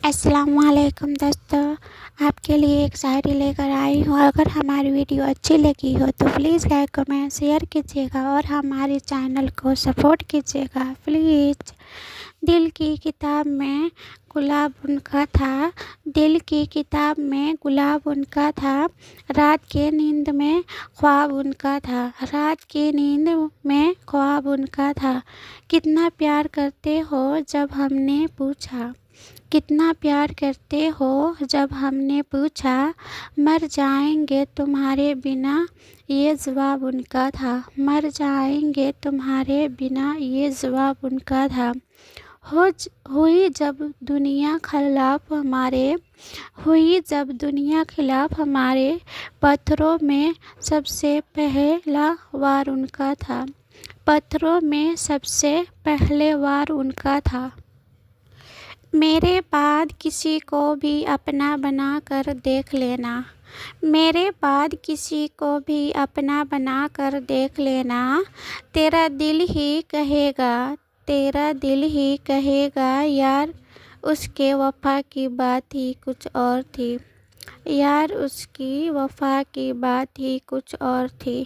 السلام علیکم دوستو، آپ کے لیے ایک شاعری لے کر آئی ہوں۔ اگر ہماری ویڈیو اچھی لگی ہو تو پلیز لائک کمنٹ شیئر کیجیے گا اور ہمارے چینل کو سپورٹ کیجیے گا پلیز۔ دل کی کتاب میں گلاب ان کا تھا، دل کی کتاب میں گلاب ان کا تھا، رات کے نیند میں خواب ان کا تھا، رات کی نیند میں خواب ان کا تھا۔ کتنا پیار کرتے ہو جب ہم نے پوچھا، کتنا پیار کرتے ہو جب ہم نے پوچھا، مر جائیں گے تمہارے بنا، یہ جواب ان کا تھا، مر جائیں گے تمہارے بنا، یہ جواب ان کا تھا۔ ہوئی جب دنیا خلاف ہمارے، ہوئی جب دنیا خلاف ہمارے، پتھروں میں سب سے پہلا وار ان کا تھا، پتھروں میں سب سے پہلے وار ان کا تھا۔ میرے بعد کسی کو بھی اپنا بنا کر دیکھ لینا، میرے بعد کسی کو بھی اپنا بنا کر دیکھ لینا، تیرا دل ہی کہے گا، تیرا دل ہی کہے گا، یار اس کے وفا کی بات ہی کچھ اور تھی، یار اس کی وفا کی بات ہی کچھ اور تھی۔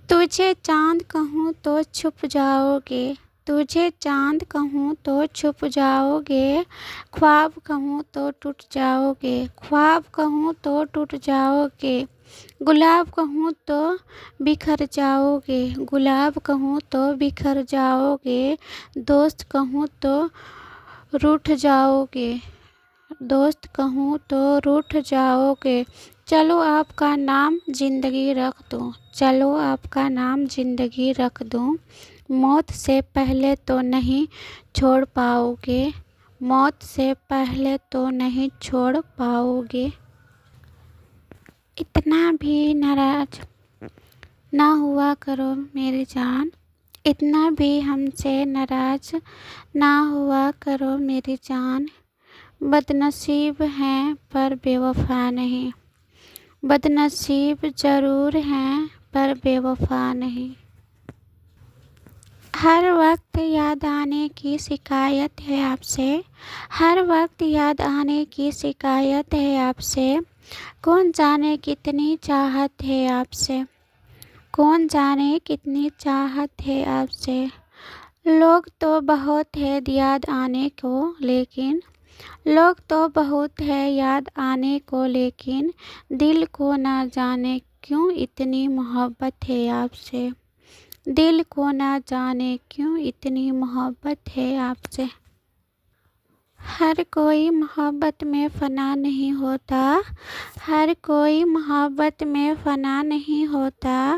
تجھے چاند کہوں تو چھپ جاؤ گے، تجھے چاند کہوں تو چھپ جاؤ گے، خواب کہوں تو ٹوٹ جاؤ گے، خواب کہوں تو ٹوٹ جاؤ گے، گلاب کہوں تو بکھر جاؤ گے، گلاب کہوں تو بکھر جاؤ گے، دوست کہوں تو روٹھ جاؤ گے، دوست کہوں تو روٹھ جاؤ گے۔ چلو آپ کا نام زندگی رکھ دوں، چلو آپ کا نام زندگی رکھ دوں، موت سے پہلے تو نہیں چھوڑ پاؤ گے، موت سے پہلے تو نہیں چھوڑ پاؤ گے۔ اتنا بھی ناراض نہ ہوا کرو میری جان، اتنا بھی ہم سے ناراض نہ ہوا کرو میری جان، بدنصیب ہیں پر بے وفا نہیں، بدنصیب ضرور ہیں پر بے وفا نہیں۔ ہر وقت یاد آنے کی شکایت ہے آپ سے، ہر وقت یاد آنے کی شکایت ہے آپ سے، کون جانے کتنی چاہت ہے آپ سے، کون جانے کتنی چاہت ہے آپ سے۔ لوگ تو بہت ہے یاد آنے کو لیکن، لوگ تو بہت ہے یاد آنے کو لیکن، دل کو نہ جانے کیوں اتنی محبت ہے آپ سے، دل کو نہ جانے کیوں اتنی محبت ہے آپ سے۔ ہر کوئی محبت میں فنا نہیں ہوتا، ہر کوئی محبت میں فنا نہیں ہوتا،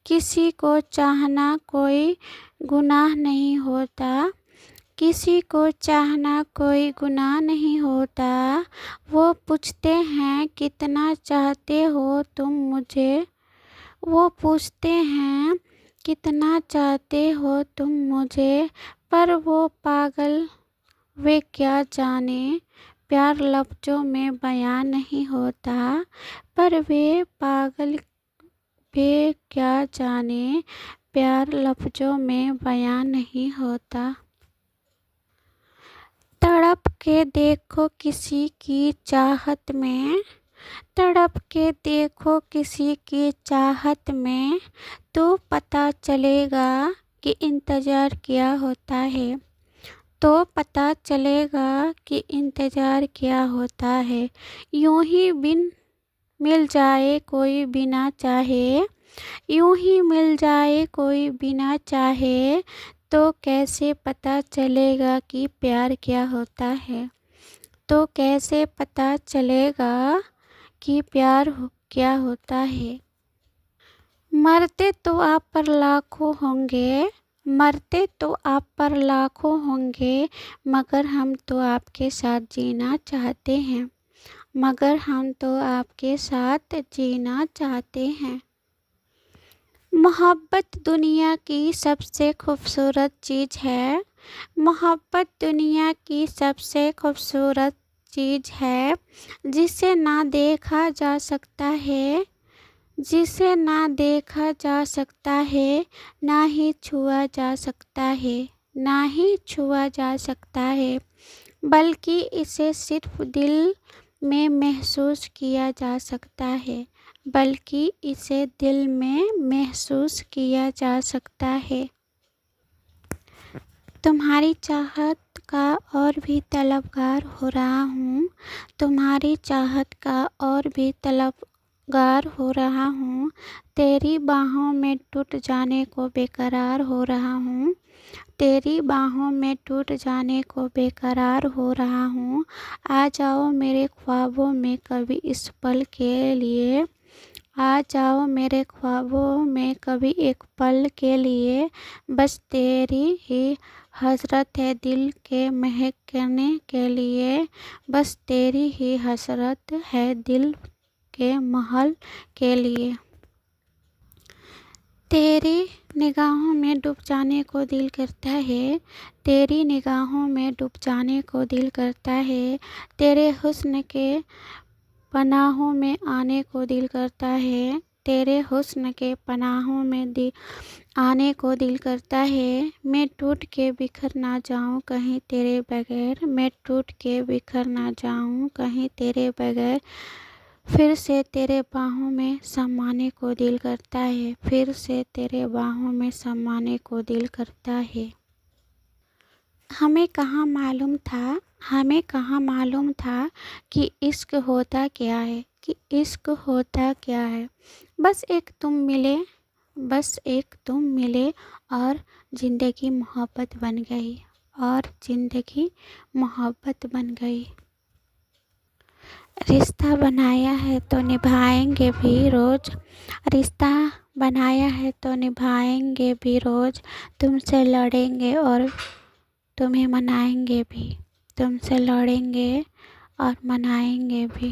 کسی کو چاہنا کوئی گناہ نہیں ہوتا، کسی کو چاہنا کوئی گناہ نہیں ہوتا، وہ پوچھتے ہیں کتنا چاہتے ہو تم مجھے، وہ پوچھتے ہیں کتنا چاہتے ہو تم مجھے، پر وہ پاگل وہ کیا جانے، پیار لفظوں میں بیاں نہیں ہوتا، پر وہ پاگل وہ کیا جانے، پیار لفظوں میں بیاں نہیں ہوتا۔ تڑپ کے دیکھو کسی کی چاہت میں، تڑپ کے دیکھو کسی کی چاہت میں، تو پتہ چلے گا کہ انتظار کیا ہوتا ہے، تو پتہ چلے گا کہ انتظار کیا ہوتا ہے۔ یوں ہی بن مل جائے کوئی بنا چاہے، یوں ہی مل جائے کوئی بنا چاہے، تو کیسے پتہ چلے گا کہ پیار کیا ہوتا ہے، تو کیسے پتہ چلے گا کہ پیار کیا ہوتا ہے۔ مرتے تو آپ پر لاکھوں ہوں گے، مرتے تو آپ پر لاکھوں ہوں گے، مگر ہم تو آپ کے ساتھ جینا چاہتے ہیں، مگر ہم تو آپ کے ساتھ جینا چاہتے ہیں۔ محبت دنیا کی سب سے خوبصورت چیز ہے، محبت دنیا کی سب سے خوبصورت چیز ہے، جسے نہ دیکھا جا سکتا ہے، جسے نہ دیکھا جا سکتا ہے، نہ ہی چھوا جا سکتا ہے، نہ ہی چھوا جا سکتا ہے۔ بلکہ اسے صرف دل میں محسوس کیا جا سکتا ہے، بلکہ اسے دل میں محسوس کیا جا سکتا ہے۔ تمہاری چاہت کا اور بھی طلبگار ہو رہا ہوں، تمہاری چاہت کا اور بھی طلبگار ہو رہا ہوں، تیری باہوں میں ٹوٹ جانے کو بے قرار ہو رہا ہوں، تیری باہوں میں ٹوٹ جانے کو بے قرار ہو رہا ہوں۔ آ جاؤ میرے خوابوں میں کبھی اس پل کے لیے، آ جاؤ میرے خوابوں میں کبھی ایک پل کے لیے، بس تیری ہی حسرت ہے دل کے مہکنے کے لیے، بس تیری ہی حسرت ہے دل کے محل کے لیے۔ تیری نگاہوں میں ڈوب جانے کو دل کرتا ہے، تیری نگاہوں میں ڈوب جانے کو دل کرتا ہے، تیرے حسن کے پناہوں میں آنے کو دل کرتا ہے، تیرے حسن کے پناہوں میں آنے کو دل کرتا ہے۔ میں ٹوٹ کے بکھر نہ جاؤں کہیں تیرے بغیر، میں ٹوٹ کے بکھر نہ جاؤں کہیں تیرے بغیر، پھر سے تیرے باہوں میں سمانے کو دل کرتا ہے، پھر سے تیرے باہوں میں سمانے کو دل کرتا ہے۔ ہمیں کہاں معلوم تھا، ہمیں کہاں معلوم تھا کہ عشق ہوتا کیا ہے، کہ عشق ہوتا کیا ہے۔ بس ایک تم ملے، بس ایک تم ملے اور زندگی محبت بن گئی، اور زندگی محبت بن گئی۔ رشتہ بنایا ہے تو نبھائیں گے بھی روز، رشتہ بنایا ہے تو نبھائیں گے بھی روز، تم سے لڑیں گے اور تمہیں منائیں گے بھی، تم سے لڑیں گے اور منائیں گے بھی۔